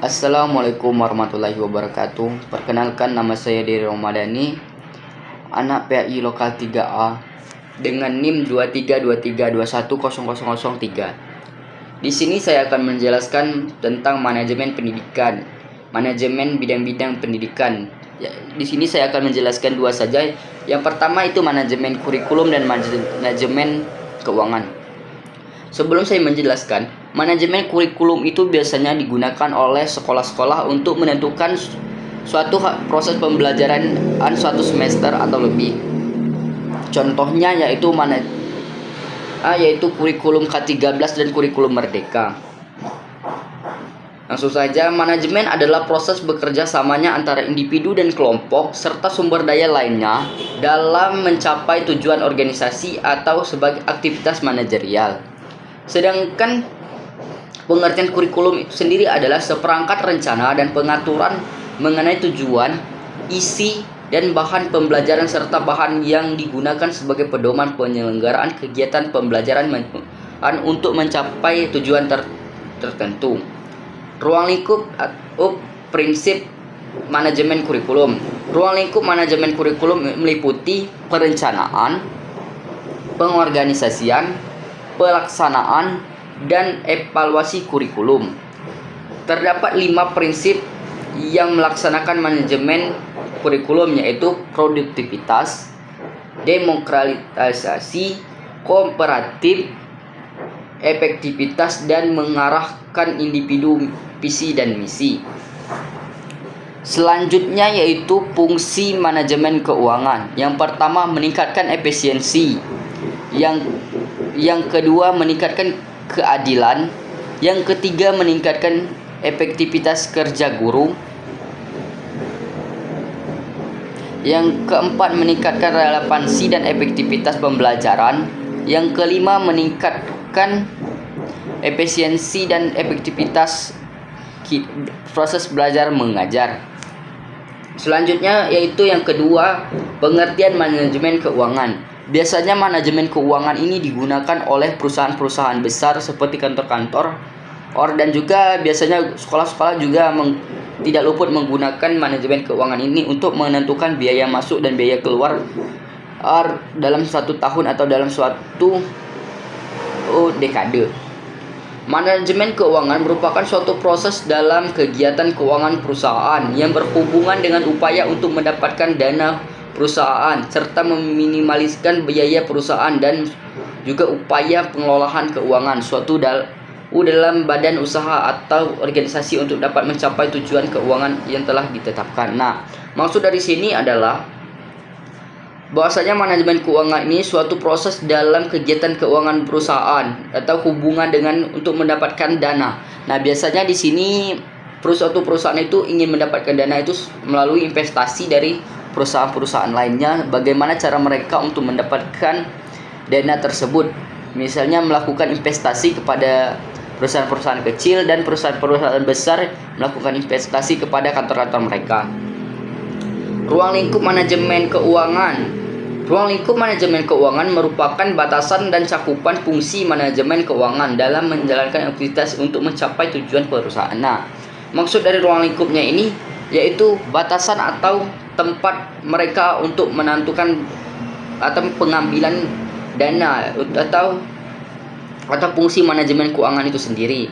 Assalamualaikum warahmatullahi wabarakatuh. Perkenalkan, nama saya Dery Romadhani, anak PAI Lokal 3A dengan NIM 2323210003. Di sini saya akan menjelaskan tentang manajemen pendidikan, manajemen bidang-bidang pendidikan. Ya, di sini saya akan menjelaskan dua saja. Yang pertama itu manajemen kurikulum dan manajemen keuangan. Sebelum saya menjelaskan, manajemen kurikulum itu biasanya digunakan oleh sekolah-sekolah untuk menentukan suatu proses pembelajaran suatu semester atau lebih. Contohnya yaitu kurikulum K13 dan kurikulum Merdeka. Langsung saja, manajemen adalah proses bekerja samanya antara individu dan kelompok serta sumber daya lainnya dalam mencapai tujuan organisasi atau sebagai aktivitas manajerial. Sedangkan pengertian kurikulum itu sendiri adalah seperangkat rencana dan pengaturan mengenai tujuan, isi, dan bahan pembelajaran serta bahan yang digunakan sebagai pedoman penyelenggaraan kegiatan pembelajaran untuk mencapai tujuan tertentu. Ruang lingkup atau prinsip manajemen kurikulum. Ruang lingkup manajemen kurikulum meliputi perencanaan, pengorganisasian, pelaksanaan, dan evaluasi kurikulum. Terdapat 5 prinsip yang melaksanakan manajemen kurikulum, yaitu produktivitas, demokratisasi, kooperatif, efektivitas, dan mengarahkan individu, visi dan misi. Selanjutnya yaitu fungsi manajemen keuangan. Yang pertama, meningkatkan efisiensi. Yang kedua, meningkatkan keadilan. Yang ketiga, meningkatkan efektivitas kerja guru. Yang keempat, meningkatkan relevansi dan efektivitas pembelajaran. Yang kelima, meningkatkan efisiensi dan efektivitas proses belajar mengajar. Selanjutnya yaitu yang kedua, pengertian manajemen keuangan. Biasanya manajemen keuangan ini digunakan oleh perusahaan-perusahaan besar seperti kantor-kantor, dan juga biasanya sekolah-sekolah juga tidak luput menggunakan manajemen keuangan ini untuk menentukan biaya masuk dan biaya keluar dalam suatu tahun atau dalam suatu dekade. Manajemen keuangan merupakan suatu proses dalam kegiatan keuangan perusahaan yang berhubungan dengan upaya untuk mendapatkan dana perusahaan serta meminimaliskan biaya perusahaan dan juga upaya pengelolaan keuangan suatu dalam badan usaha atau organisasi untuk dapat mencapai tujuan keuangan yang telah ditetapkan. Nah, maksud dari sini adalah bahwasanya manajemen keuangan ini suatu proses dalam kegiatan keuangan perusahaan atau hubungan dengan untuk mendapatkan dana. Nah, biasanya di sini suatu perusahaan itu ingin mendapatkan dana itu melalui investasi dari perusahaan-perusahaan lainnya. Bagaimana cara mereka untuk mendapatkan dana tersebut? Misalnya melakukan investasi kepada perusahaan-perusahaan kecil dan perusahaan-perusahaan besar melakukan investasi kepada kantor-kantor mereka. Ruang lingkup manajemen keuangan. Ruang lingkup manajemen keuangan merupakan batasan dan cakupan fungsi manajemen keuangan dalam menjalankan aktivitas untuk mencapai tujuan perusahaan. Nah, maksud dari ruang lingkupnya ini yaitu batasan atau tempat mereka untuk menentukan atau pengambilan dana atau fungsi manajemen keuangan itu sendiri.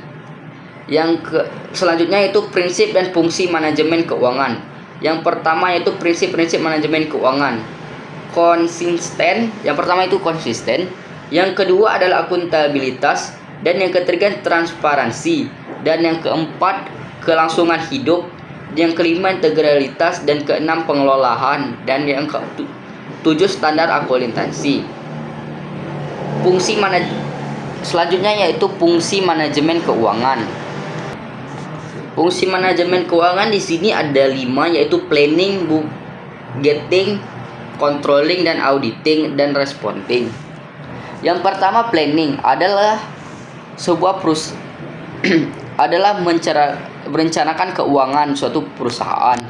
Selanjutnya yaitu prinsip dan fungsi manajemen keuangan. Yang pertama yaitu prinsip-prinsip manajemen keuangan. Konsisten. Yang pertama itu konsisten. Yang kedua adalah akuntabilitas, dan yang ketiga transparansi, dan yang keempat kelangsungan hidup. Yang kelima integritas, dan keenam pengelolaan, dan yang ketujuh standar akuntansi. Selanjutnya yaitu fungsi manajemen keuangan. Fungsi manajemen keuangan di sini ada 5, yaitu planning, budgeting, controlling, dan auditing, dan responding. Yang pertama, planning adalah sebuah merencanakan keuangan suatu perusahaan.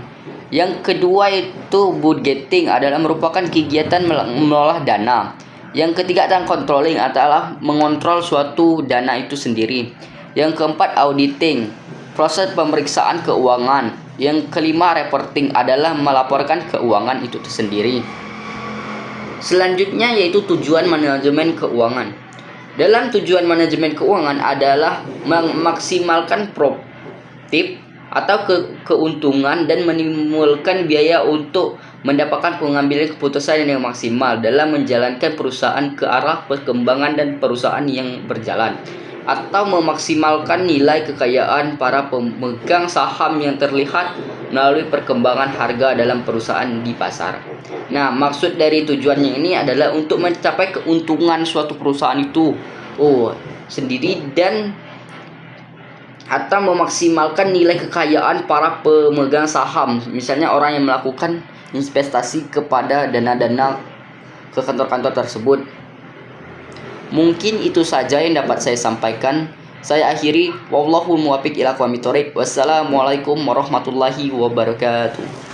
Yang kedua itu budgeting adalah merupakan kegiatan mengelola dana. Yang ketiga adalah controlling, adalah mengontrol suatu dana itu sendiri. Yang keempat auditing, proses pemeriksaan keuangan. Yang kelima, reporting adalah melaporkan keuangan itu sendiri. Selanjutnya yaitu tujuan manajemen keuangan. Dalam tujuan manajemen keuangan adalah memaksimalkan profit atau keuntungan dan menimbulkan biaya untuk mendapatkan pengambilan keputusan yang maksimal dalam menjalankan perusahaan ke arah perkembangan dan perusahaan yang berjalan, atau memaksimalkan nilai kekayaan para pemegang saham yang terlihat melalui perkembangan harga dalam perusahaan di pasar. Nah, maksud dari tujuannya ini adalah untuk mencapai keuntungan suatu perusahaan itu sendiri dan atau memaksimalkan nilai kekayaan para pemegang saham. Misalnya orang yang melakukan investasi kepada dana-dana ke kantor-kantor tersebut. Mungkin itu saja yang dapat saya sampaikan. Saya akhiri, wallahu muwaffiq ila aqwamit thoriq. Wassalamualaikum warahmatullahi wabarakatuh.